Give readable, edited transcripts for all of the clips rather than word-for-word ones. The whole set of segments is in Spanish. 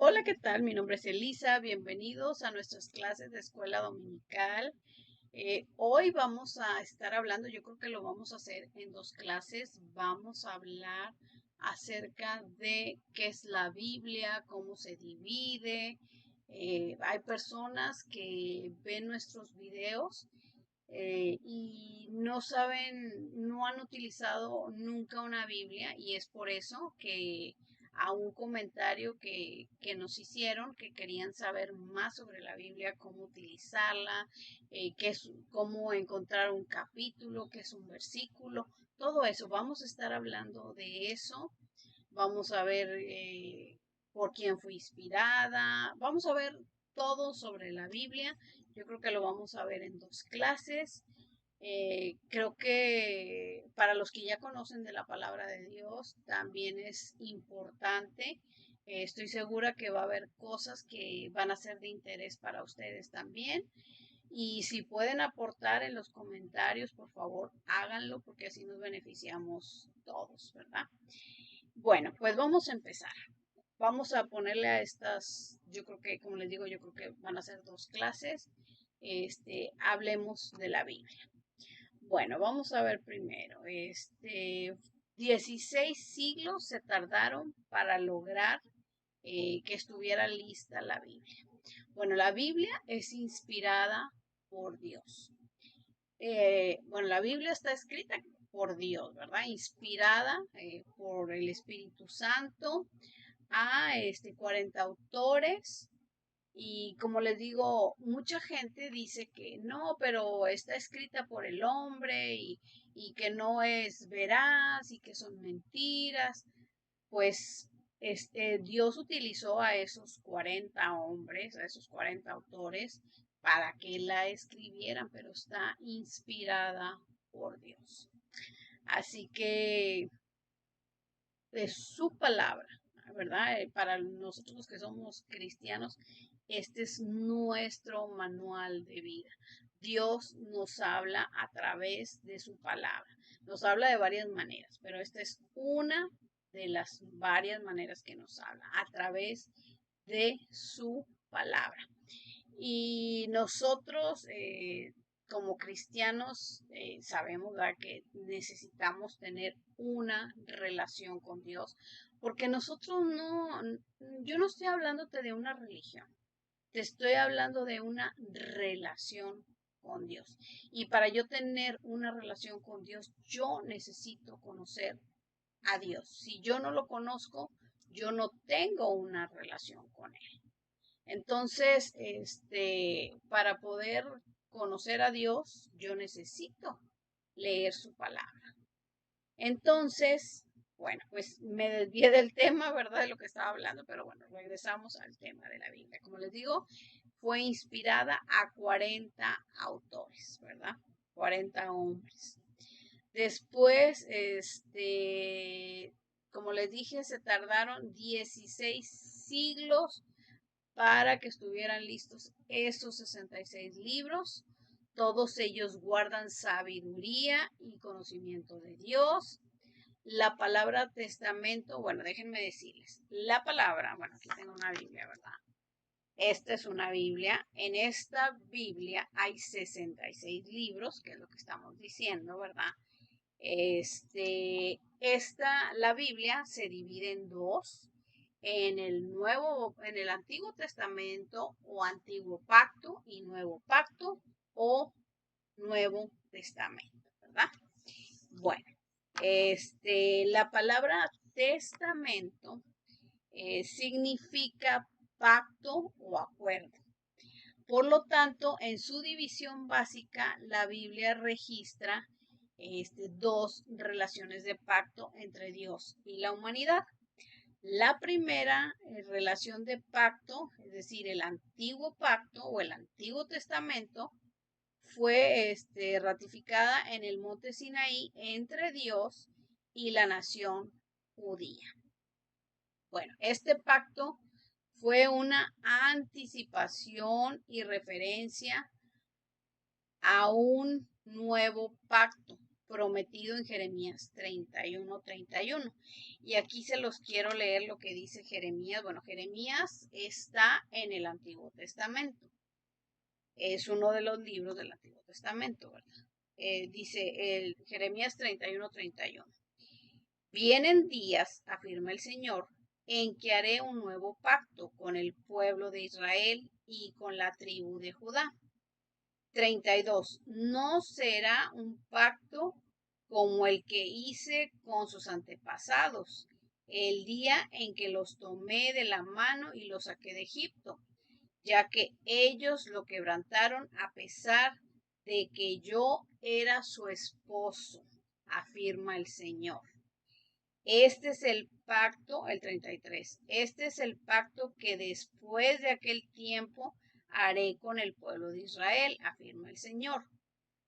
Hola, ¿qué tal? Mi nombre es Elisa. Bienvenidos a nuestras clases de escuela dominical. Hoy vamos a estar hablando, yo creo que lo vamos a hacer en dos clases. Vamos a hablar acerca de qué es la Biblia, cómo se divide. Hay personas que ven nuestros videos y no saben, no han utilizado nunca una Biblia y es por eso que a un comentario que nos hicieron, que querían saber más sobre la Biblia, cómo utilizarla, cómo encontrar un capítulo, qué es un versículo, todo eso. Vamos a estar hablando de eso. Vamos a ver por quién fue inspirada. Vamos a ver todo sobre la Biblia. Yo creo que lo vamos a ver en dos clases. Creo que para los que ya conocen de la palabra de Dios también es importante. Estoy segura que va a haber cosas que van a ser de interés para ustedes también. Y si pueden aportar en los comentarios, por favor, háganlo porque así nos beneficiamos todos, ¿verdad? Bueno, pues vamos a empezar. Vamos a ponerle a estas, yo creo que, como les digo, yo creo que van a ser dos clases. Hablemos de la Biblia. Bueno, vamos a ver primero. 16 siglos se tardaron para lograr que estuviera lista la Biblia. Bueno, la Biblia es inspirada por Dios. Bueno, la Biblia está escrita por Dios, ¿verdad? Inspirada por el Espíritu Santo a 40 autores. Y como les digo, mucha gente dice que no, pero está escrita por el hombre y que no es veraz y que son mentiras. Pues Dios utilizó a esos 40 hombres, a esos 40 autores, para que la escribieran, pero está inspirada por Dios. Así que de su palabra, ¿verdad? Para nosotros los que somos cristianos, este es nuestro manual de vida. Dios nos habla a través de su palabra. Nos habla de varias maneras, pero esta es una de las varias maneras que nos habla, a través de su palabra. Y nosotros, como cristianos, sabemos ¿verdad? Que necesitamos tener una relación con Dios, porque nosotros no, yo no estoy hablándote de una religión, te estoy hablando de una relación con Dios. Y para yo tener una relación con Dios, yo necesito conocer a Dios. Si yo no lo conozco, yo no tengo una relación con Él. Entonces, para poder conocer a Dios, yo necesito leer su palabra. Entonces, bueno, pues me desvié del tema, ¿verdad? De lo que estaba hablando, pero bueno, regresamos al tema de la Biblia. Como les digo, fue inspirada a 40 autores, ¿verdad? 40 hombres. Después, como les dije, se tardaron 16 siglos para que estuvieran listos esos 66 libros. Todos ellos guardan sabiduría y conocimiento de Dios. La palabra testamento, bueno, déjenme decirles, la palabra, bueno, aquí tengo una Biblia, ¿verdad? Esta es una Biblia. En esta Biblia hay 66 libros, que es lo que estamos diciendo, ¿verdad? La Biblia se divide en dos, en el Antiguo Testamento o Antiguo Pacto y Nuevo Pacto o Nuevo Testamento, ¿verdad? Bueno, la palabra testamento significa pacto o acuerdo. Por lo tanto, en su división básica, la Biblia registra dos relaciones de pacto entre Dios y la humanidad. La primera relación de pacto, es decir, el antiguo pacto o el antiguo testamento, fue ratificada en el monte Sinaí entre Dios y la nación judía. Bueno, este pacto fue una anticipación y referencia a un nuevo pacto. prometido en Jeremías 31:31. Y aquí se los quiero leer lo que dice Jeremías. Bueno, Jeremías está en el Antiguo Testamento. Es uno de los libros del Antiguo Testamento, ¿verdad? Dice el Jeremías 31:31. Vienen días, afirma el Señor, en que haré un nuevo pacto con el pueblo de Israel y con la tribu de Judá. 32. No será un pacto como el que hice con sus antepasados, el día en que los tomé de la mano y los saqué de Egipto, ya que ellos lo quebrantaron a pesar de que yo era su esposo, afirma el Señor. Este es el pacto, el 33. Este es el pacto que después de aquel tiempo haré con el pueblo de Israel, afirma el Señor.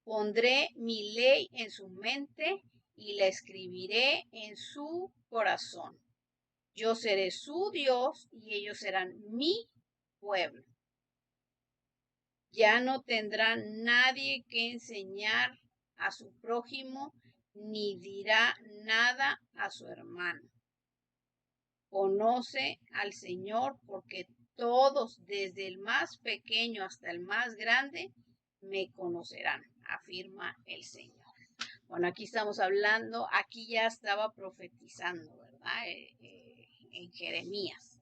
Pondré mi ley en su mente y la escribiré en su corazón. Yo seré su Dios y ellos serán mi pueblo. Ya no tendrá nadie que enseñar a su prójimo ni dirá nada a su hermano. Conoce al Señor porque todos, desde el más pequeño hasta el más grande, me conocerán, afirma el Señor. Bueno, aquí estamos hablando, aquí ya estaba profetizando, ¿verdad? En Jeremías.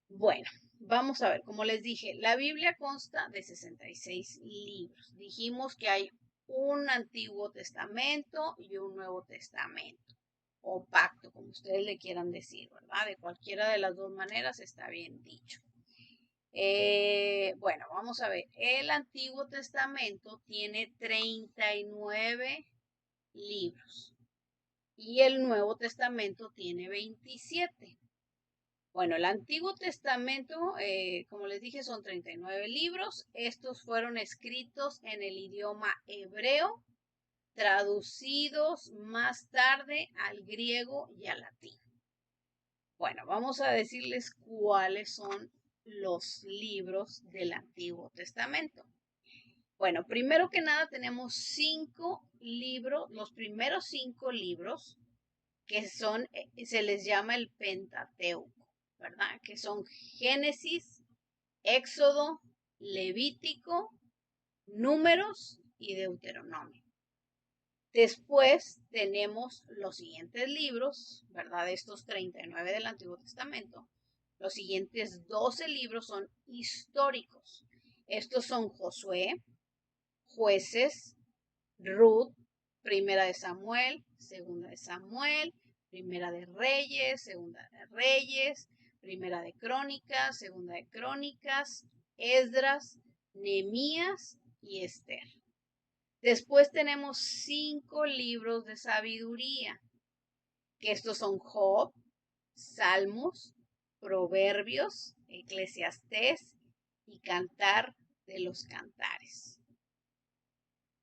Bueno, vamos a ver, como les dije, la Biblia consta de 66 libros. Dijimos que hay un Antiguo Testamento y un Nuevo Testamento, o pacto, como ustedes le quieran decir, ¿verdad? De cualquiera de las dos maneras está bien dicho. Bueno, vamos a ver, el Antiguo Testamento tiene 39 libros y el Nuevo Testamento tiene 27. Bueno, el Antiguo Testamento, como les dije, son 39 libros. Estos fueron escritos en el idioma hebreo, traducidos más tarde al griego y al latín. Bueno, vamos a decirles cuáles son los libros del Antiguo Testamento. Bueno, primero que nada tenemos 5 libros, los primeros 5 libros que son, se les llama el Pentateuco, ¿verdad? Que son Génesis, Éxodo, Levítico, Números y Deuteronomio. Después tenemos los siguientes libros, ¿verdad? Estos 39 del Antiguo Testamento. Los siguientes 12 libros son históricos. Estos son Josué, Jueces, Ruth, Primera de Samuel, Segunda de Samuel, Primera de Reyes, Segunda de Reyes, Primera de Crónicas, Segunda de Crónicas, Esdras, Nehemías y Esther. Después tenemos 5 libros de sabiduría, que estos son Job, Salmos, Proverbios, Eclesiastés y Cantar de los Cantares.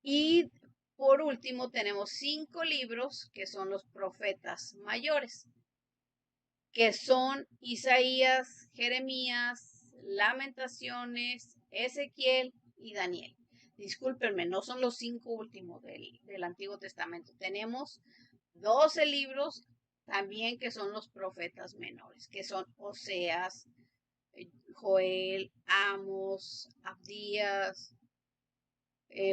Y por último tenemos 5 libros que son los profetas mayores, que son Isaías, Jeremías, Lamentaciones, Ezequiel y Daniel. Discúlpenme, no son los 5 últimos del Antiguo Testamento. Tenemos 12 libros también que son los profetas menores, que son Oseas, Joel, Amos, Abdías,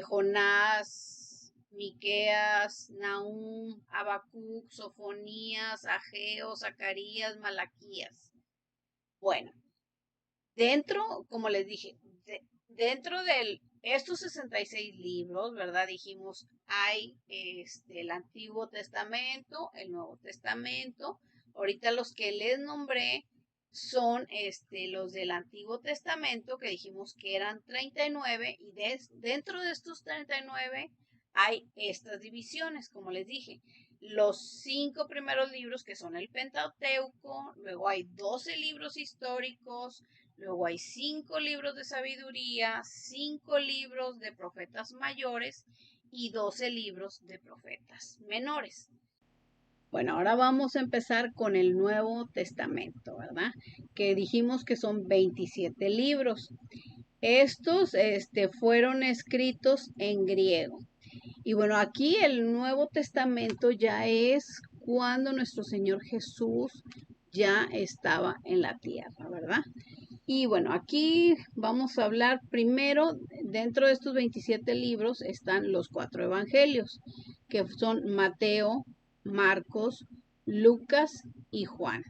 Jonás, Miqueas, Nahum, Habacuc, Sofonías, Ageo, Zacarías, Malaquías. Bueno, dentro, como les dije, dentro de estos 66 libros, ¿verdad? Dijimos, hay el Antiguo Testamento, el Nuevo Testamento. Ahorita los que les nombré son los del Antiguo Testamento, que dijimos que eran 39, y dentro de estos 39 hay estas divisiones, como les dije. Los 5 primeros libros que son el Pentateuco, luego hay 12 libros históricos, luego hay 5 libros de sabiduría, 5 libros de profetas mayores y 12 libros de profetas menores. Bueno, ahora vamos a empezar con el Nuevo Testamento, ¿verdad? Que dijimos que son 27 libros. Estos fueron escritos en griego Y bueno, aquí el Nuevo Testamento ya es cuando nuestro Señor Jesús ya estaba en la tierra, ¿verdad? Y bueno, aquí vamos a hablar primero, dentro de estos 27 libros están los 4 evangelios, que son Mateo, Marcos, Lucas y Juan.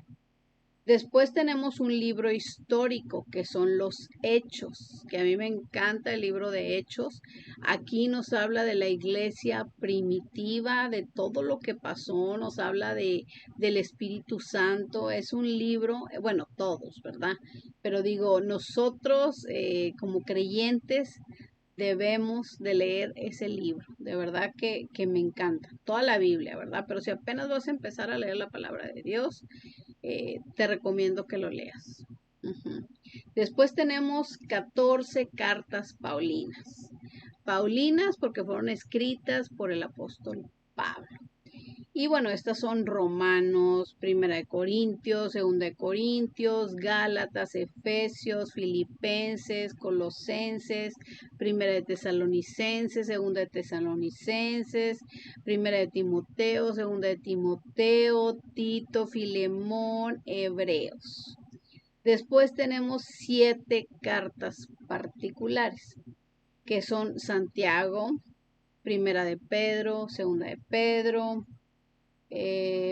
Después tenemos un libro histórico que son los Hechos, que a mí me encanta el libro de Hechos. Aquí nos habla de la iglesia primitiva, de todo lo que pasó, nos habla del Espíritu Santo. Es un libro, bueno, todos, ¿verdad? Pero digo, nosotros como creyentes debemos de leer ese libro. De verdad que me encanta. Toda la Biblia, ¿verdad? Pero si apenas vas a empezar a leer la palabra de Dios, te recomiendo que lo leas. Después tenemos 14 cartas paulinas. Paulinas porque fueron escritas por el apóstol Pablo. Y bueno, estas son Romanos, Primera de Corintios, Segunda de Corintios, Gálatas, Efesios, Filipenses, Colosenses, Primera de Tesalonicenses, Segunda de Tesalonicenses, Primera de Timoteo, Segunda de Timoteo, Tito, Filemón, Hebreos. Después tenemos 7 cartas particulares, que son Santiago, Primera de Pedro, Segunda de Pedro,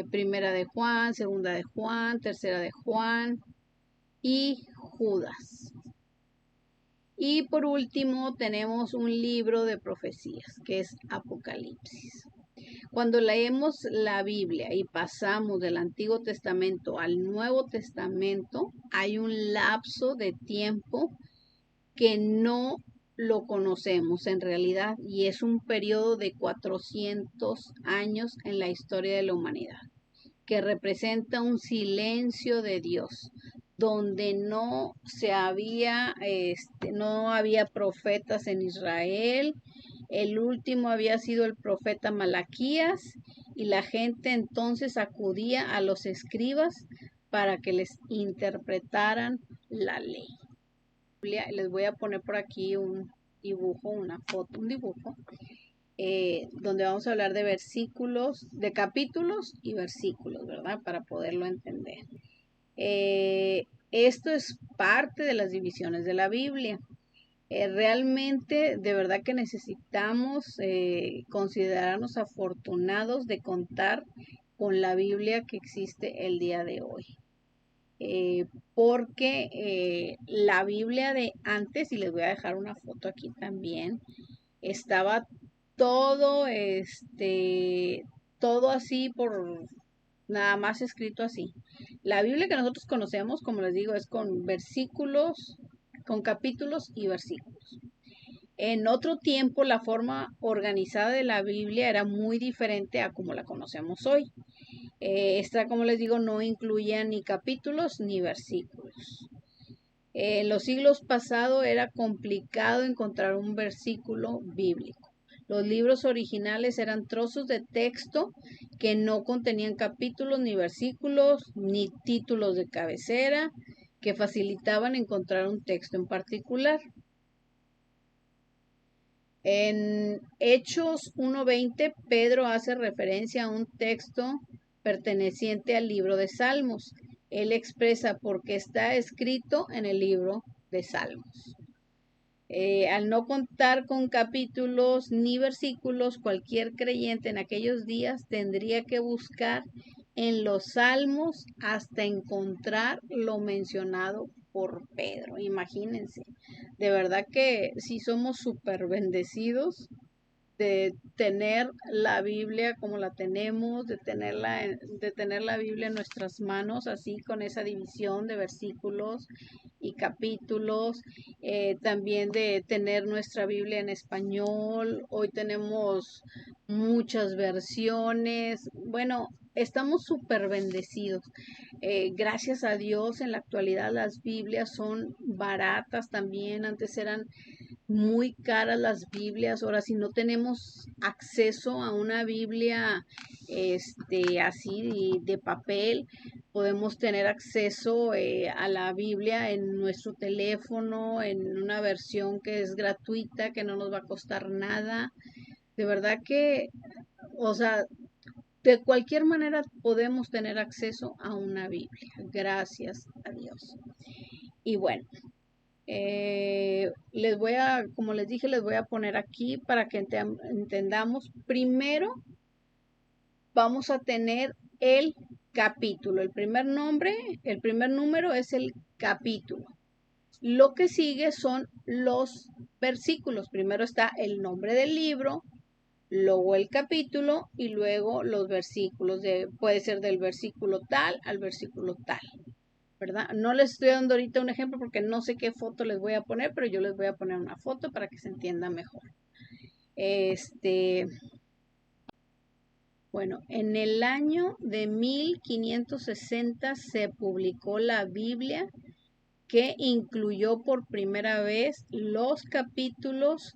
Primera de Juan, Segunda de Juan, Tercera de Juan y Judas. Y por último tenemos un libro de profecías que es Apocalipsis. Cuando leemos la Biblia y pasamos del Antiguo Testamento al Nuevo Testamento, hay un lapso de tiempo que no lo conocemos en realidad y es un periodo de 400 años en la historia de la humanidad, que representa un silencio de Dios, donde no había profetas en Israel. El último había sido el profeta Malaquías y la gente entonces acudía a los escribas para que les interpretaran la ley. Les voy a poner por aquí un dibujo, una foto, un dibujo, donde vamos a hablar de versículos, de capítulos y versículos, ¿verdad? Para poderlo entender. Esto es parte de las divisiones de la Biblia. Realmente, de verdad que necesitamos considerarnos afortunados de contar con la Biblia que existe el día de hoy. Porque la Biblia de antes, y les voy a dejar una foto aquí también, estaba todo, todo así por nada más escrito así. La Biblia que nosotros conocemos, como les digo, es con versículos, con capítulos y versículos. En otro tiempo, la forma organizada de la Biblia era muy diferente a como la conocemos hoy. Esta, como les digo, no incluía ni capítulos ni versículos. En los siglos pasados era complicado encontrar un versículo bíblico. Los libros originales eran trozos de texto que no contenían capítulos ni versículos ni títulos de cabecera que facilitaban encontrar un texto en particular. En Hechos 1:20, Pedro hace referencia a un texto perteneciente al libro de Salmos. Él expresa por qué está escrito en el libro de Salmos. Al no contar con capítulos ni versículos, cualquier creyente en aquellos días tendría que buscar en los Salmos hasta encontrar lo mencionado por Pedro. Imagínense, de verdad que sí somos súper bendecidos de tener la Biblia como la tenemos, de tener la Biblia en nuestras manos, así con esa división de versículos y capítulos, también de tener nuestra Biblia en español. Hoy tenemos muchas versiones. Bueno, estamos súper bendecidos. Gracias a Dios, en la actualidad las Biblias son baratas también. Antes eran muy caras las Biblias. Ahora, si no tenemos acceso a una Biblia así de papel, podemos tener acceso a la Biblia en nuestro teléfono, en una versión que es gratuita, que no nos va a costar nada. De verdad que, o sea, de cualquier manera podemos tener acceso a una Biblia, gracias a Dios. Y bueno, como les dije, les voy a poner aquí para que entendamos. Primero vamos a tener el capítulo. El primer número es el capítulo. Lo que sigue son los versículos. Primero está el nombre del libro, luego el capítulo y luego los versículos. Puede ser del versículo tal al versículo tal, ¿verdad? No les estoy dando ahorita un ejemplo porque no sé qué foto les voy a poner, pero yo les voy a poner una foto para que se entienda mejor. Bueno, en el año de 1560 se publicó la Biblia, que incluyó por primera vez los capítulos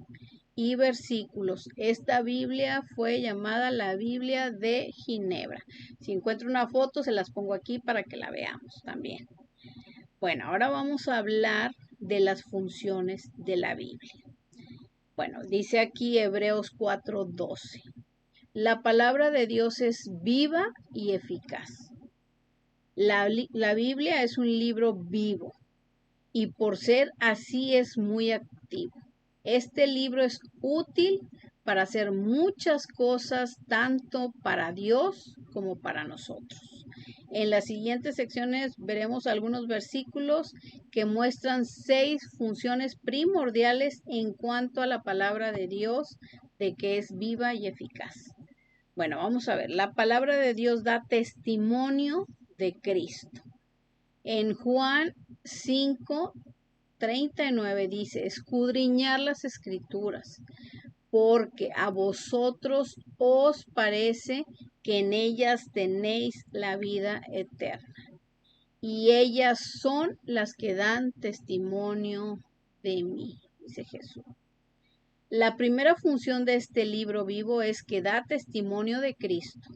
y versículos. Esta Biblia fue llamada la Biblia de Ginebra. Si encuentro una foto, se las pongo aquí para que la veamos también. Bueno, ahora vamos a hablar de las funciones de la Biblia. Bueno, dice aquí Hebreos 4:12. La palabra de Dios es viva y eficaz. La Biblia es un libro vivo y por ser así es muy activo. Este libro es útil para hacer muchas cosas, tanto para Dios como para nosotros. En las siguientes secciones veremos algunos versículos que muestran 6 funciones primordiales en cuanto a la palabra de Dios, de que es viva y eficaz. Bueno, vamos a ver. La palabra de Dios da testimonio de Cristo. En Juan 5:39 dice, escudriñar las escrituras, porque a vosotros os parece que en ellas tenéis la vida eterna. Y ellas son las que dan testimonio de mí, dice Jesús. La primera función de este libro vivo es que da testimonio de Cristo,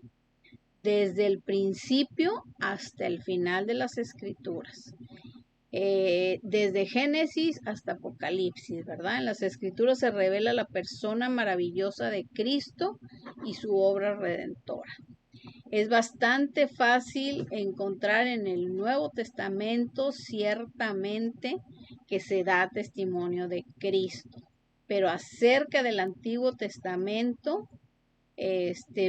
desde el principio hasta el final de las escrituras. Desde Génesis hasta Apocalipsis, ¿verdad? En las escrituras se revela la persona maravillosa de Cristo y su obra redentora. Es bastante fácil encontrar en el Nuevo Testamento ciertamente que se da testimonio de Cristo, pero acerca del Antiguo Testamento,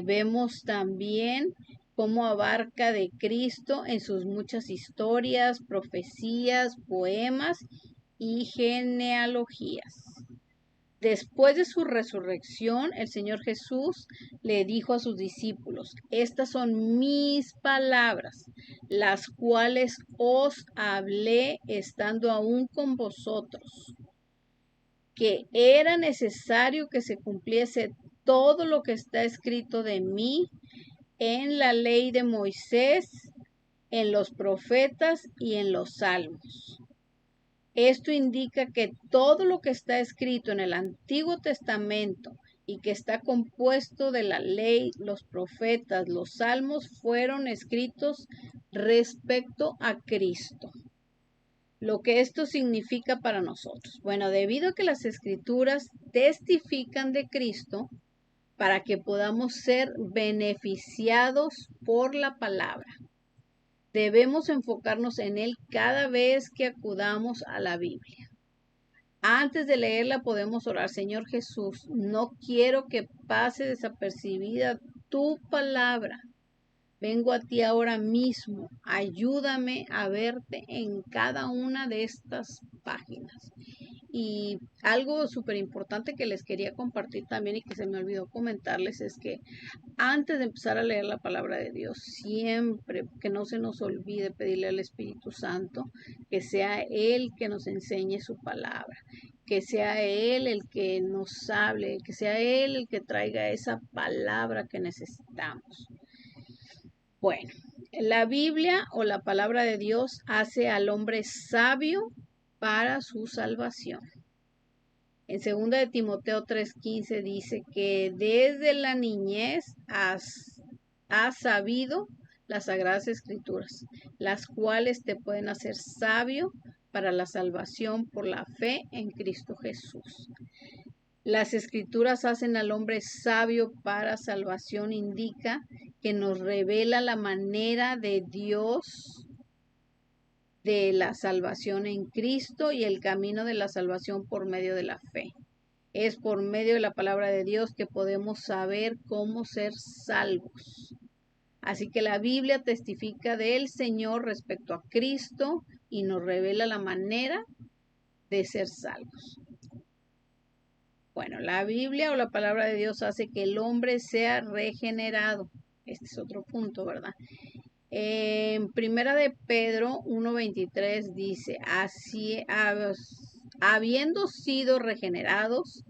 vemos también cómo abarca de Cristo en sus muchas historias, profecías, poemas y genealogías. Después de su resurrección, el Señor Jesús le dijo a sus discípulos, estas son mis palabras, las cuales os hablé estando aún con vosotros, que era necesario que se cumpliese todo lo que está escrito de mí en la ley de Moisés, en los profetas y en los salmos. Esto indica que todo lo que está escrito en el Antiguo Testamento y que está compuesto de la ley, los profetas, los salmos, fueron escritos respecto a Cristo. Lo que esto significa para nosotros. Bueno, debido a que las escrituras testifican de Cristo, para que podamos ser beneficiados por la palabra, debemos enfocarnos en él cada vez que acudamos a la Biblia. Antes de leerla podemos orar, Señor Jesús, no quiero que pase desapercibida tu palabra. Vengo a ti ahora mismo. Ayúdame a verte en cada una de estas páginas. Y algo súper importante que les quería compartir también y que se me olvidó comentarles es que antes de empezar a leer la palabra de Dios, siempre que no se nos olvide pedirle al Espíritu Santo que sea Él que nos enseñe su palabra, que sea Él el que nos hable, que sea Él el que traiga esa palabra que necesitamos. Bueno, la Biblia o la palabra de Dios hace al hombre sabio para su salvación. En 2 de Timoteo 3:15 dice que desde la niñez has sabido las Sagradas Escrituras, las cuales te pueden hacer sabio para la salvación por la fe en Cristo Jesús. Las escrituras hacen al hombre sabio para salvación, indica que nos revela la manera de Dios de la salvación en Cristo y el camino de la salvación por medio de la fe. Es por medio de la palabra de Dios que podemos saber cómo ser salvos. Así que la Biblia testifica del Señor respecto a Cristo y nos revela la manera de ser salvos. Bueno, la Biblia o la palabra de Dios hace que el hombre sea regenerado. Este es otro punto, ¿verdad? En Primera de Pedro 1:23 dice, así habiendo sido regenerados,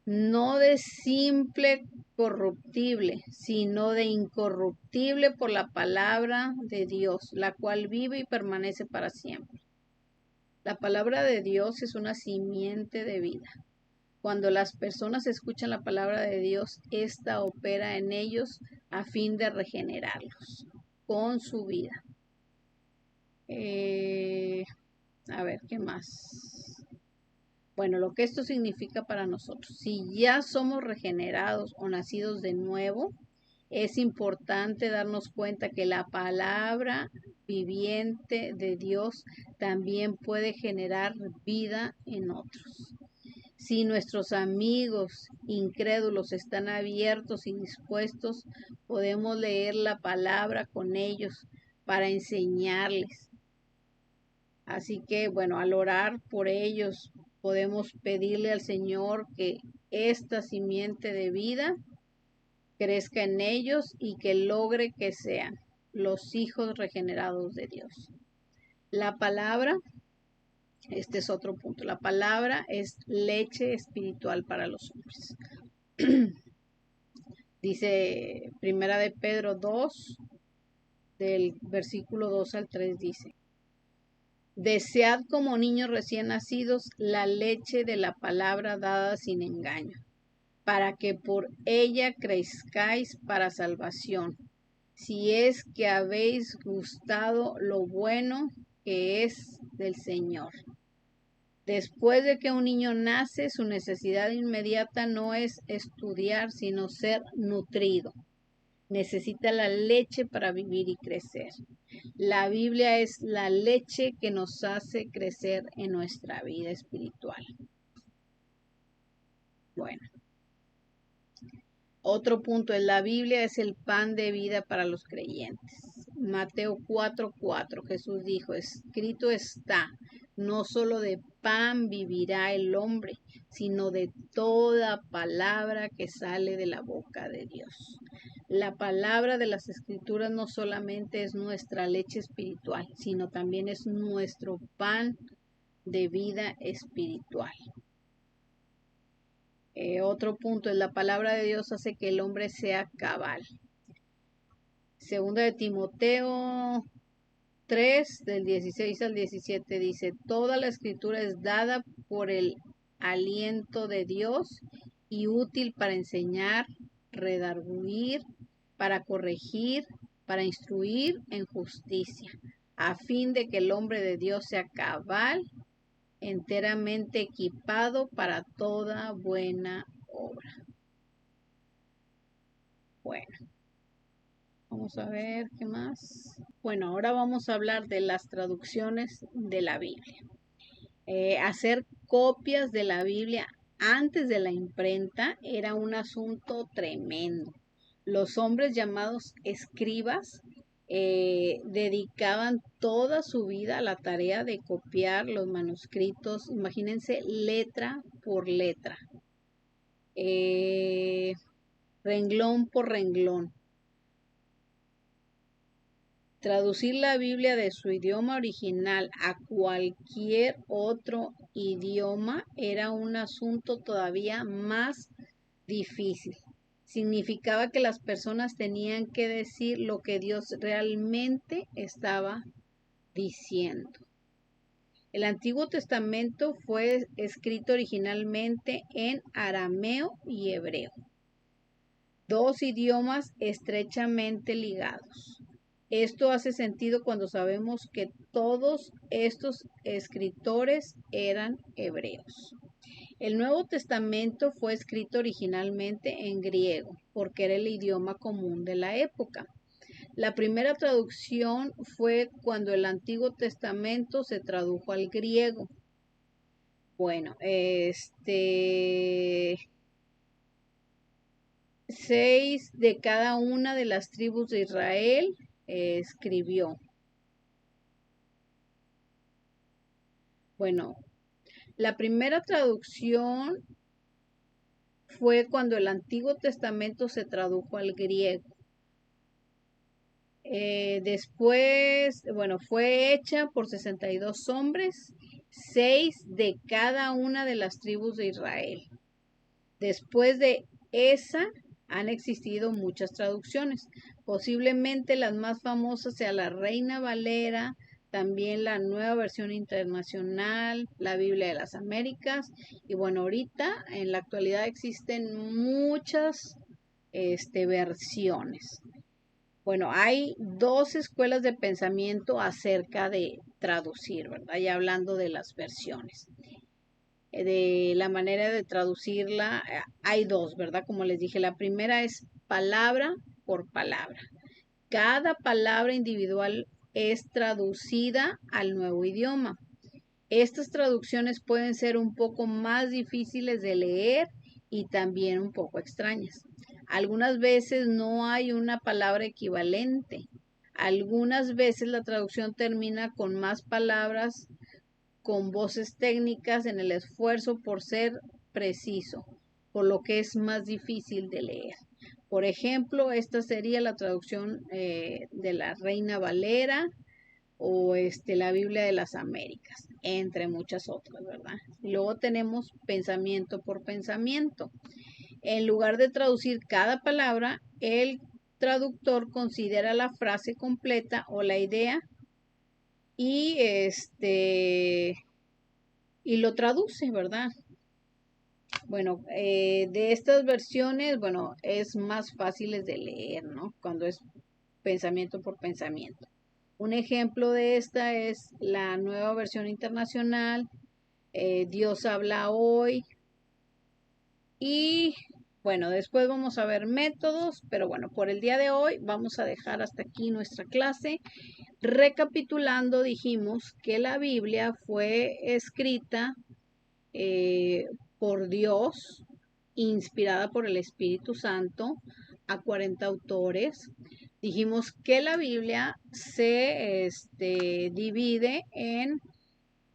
no de simple corruptible, sino de incorruptible por la palabra de Dios, la cual vive y permanece para siempre. La palabra de Dios es una simiente de vida. Cuando las personas escuchan la palabra de Dios, esta opera en ellos a fin de regenerarlos con su vida. A ver, ¿qué más? Bueno, lo que esto significa para nosotros. Si ya somos regenerados o nacidos de nuevo, es importante darnos cuenta que la palabra viviente de Dios también puede generar vida en otros. Si nuestros amigos incrédulos están abiertos y dispuestos, podemos leer la palabra con ellos para enseñarles. Así que, bueno, al orar por ellos, podemos pedirle al Señor que esta simiente de vida crezca en ellos y que logre que sean los hijos regenerados de Dios. La palabra, este es otro punto, la palabra es leche espiritual para los hombres. Dice Primera de Pedro 2, del versículo 2 al 3, dice, desead como niños recién nacidos la leche de la palabra dada sin engaño, para que por ella crezcáis para salvación, si es que habéis gustado lo bueno que es del Señor. Después de que un niño nace, su necesidad inmediata no es estudiar, sino ser nutrido. Necesita la leche para vivir y crecer. La Biblia es la leche que nos hace crecer en nuestra vida espiritual. Bueno. Otro punto es la Biblia es el pan de vida para los creyentes. Mateo 4:4, Jesús dijo, escrito está, no solo de pan vivirá el hombre, sino de toda palabra que sale de la boca de Dios. La palabra de las Escrituras no solamente es nuestra leche espiritual, sino también es nuestro pan de vida espiritual. Otro punto es la palabra de Dios hace que el hombre sea cabal. Segunda de Timoteo 3, del 16 al 17 dice, toda la escritura es dada por el aliento de Dios y útil para enseñar, redarguir, para corregir, para instruir en justicia, a fin de que el hombre de Dios sea cabal, enteramente equipado para toda buena obra. Bueno, vamos a ver qué más. Bueno, ahora vamos a hablar de las traducciones de la Biblia. Hacer copias de la Biblia antes de la imprenta era un asunto tremendo. Los hombres llamados escribas dedicaban toda su vida a la tarea de copiar los manuscritos, imagínense letra por letra, renglón por renglón. Traducir la Biblia de su idioma original a cualquier otro idioma era un asunto todavía más difícil. Significaba que las personas tenían que decir lo que Dios realmente estaba diciendo. El Antiguo Testamento fue escrito originalmente en arameo y hebreo, dos idiomas estrechamente ligados. Esto hace sentido cuando sabemos que todos estos escritores eran hebreos. El Nuevo Testamento fue escrito originalmente en griego, porque era el idioma común de la época. La primera traducción fue cuando el Antiguo Testamento se tradujo al griego. Bueno, 6 de cada una de las tribus de Israel escribió. Bueno, la primera traducción fue cuando el Antiguo Testamento se tradujo al griego. Después, bueno, fue hecha por 62 hombres, 6 de cada una de las tribus de Israel. Después de esa, han existido muchas traducciones. Posiblemente las más famosas sea la Reina Valera, también la Nueva Versión Internacional, la Biblia de las Américas. Y bueno, ahorita en la actualidad existen muchas versiones. Bueno, hay dos escuelas de pensamiento acerca de traducir, ¿verdad? Ya hablando de las versiones. De la manera de traducirla, hay dos, ¿verdad? Como les dije, la primera es palabra por palabra. Cada palabra individual es traducida al nuevo idioma. Estas traducciones pueden ser un poco más difíciles de leer y también un poco extrañas. Algunas veces no hay una palabra equivalente. Algunas veces la traducción termina con más palabras con voces técnicas en el esfuerzo por ser preciso, por lo que es más difícil de leer. Por ejemplo, esta sería la traducción de la Reina Valera o la Biblia de las Américas, entre muchas otras, ¿verdad? Y luego tenemos pensamiento por pensamiento. En lugar de traducir cada palabra, el traductor considera la frase completa o la idea y y lo traduce, ¿verdad? Bueno, de estas versiones, bueno, es más fáciles de leer, ¿no? Cuando es pensamiento por pensamiento. Un ejemplo de esta es la Nueva Versión Internacional, Dios habla hoy. Y bueno, después vamos a ver métodos, pero bueno, por el día de hoy vamos a dejar hasta aquí nuestra clase. Recapitulando, dijimos que la Biblia fue escrita por Dios, inspirada por el Espíritu Santo, a 40 autores. Dijimos que la Biblia se divide en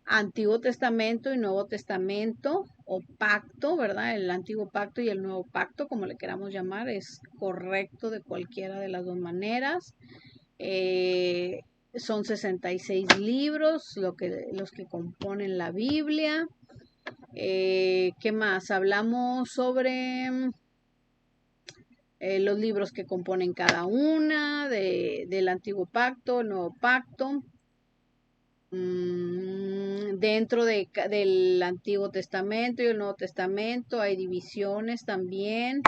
Antiguo Testamento y Nuevo Testamento o pacto, ¿verdad? El Antiguo Pacto y el Nuevo Pacto, como le queramos llamar, es correcto de cualquiera de las dos maneras. Son 66 libros los que componen la Biblia. ¿Qué más? Hablamos sobre los libros que componen cada una, del Antiguo Pacto, el Nuevo Pacto. Dentro del Antiguo Testamento y el Nuevo Testamento hay divisiones también.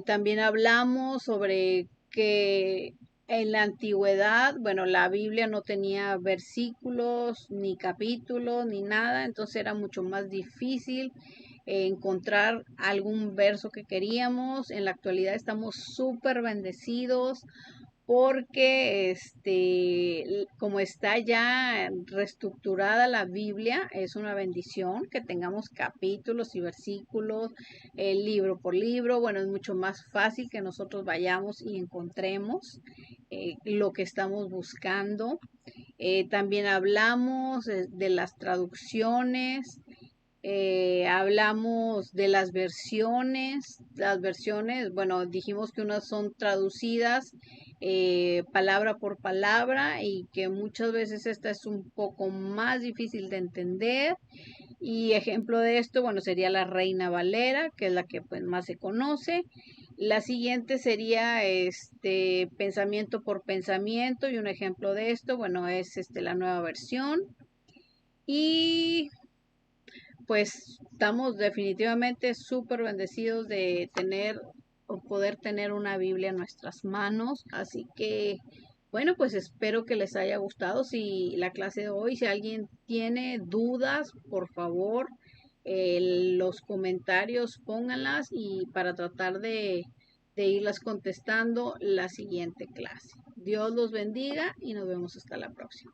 También hablamos sobre que en la antigüedad, bueno, la Biblia no tenía versículos, ni capítulos, ni nada, entonces era mucho más difícil encontrar algún verso que queríamos. En la actualidad estamos súper bendecidos porque como está ya reestructurada la Biblia, es una bendición que tengamos capítulos y versículos, libro por libro. Bueno, es mucho más fácil que nosotros vayamos y encontremos lo que estamos buscando. También hablamos de las traducciones. Hablamos de las versiones. Las versiones, bueno, dijimos que unas son traducidas palabra por palabra y que muchas veces esta es un poco más difícil de entender. Y ejemplo de esto, bueno, sería la Reina Valera, que es la que pues más se conoce. La siguiente sería pensamiento por pensamiento y un ejemplo de esto, bueno, es la nueva versión. Y pues estamos definitivamente súper bendecidos de tener o poder tener una Biblia en nuestras manos. Así que, bueno, pues espero que les haya gustado. Si la clase de hoy, si alguien tiene dudas, por favor, los comentarios pónganlas y para tratar de irlas contestando la siguiente clase. Dios los bendiga y nos vemos hasta la próxima.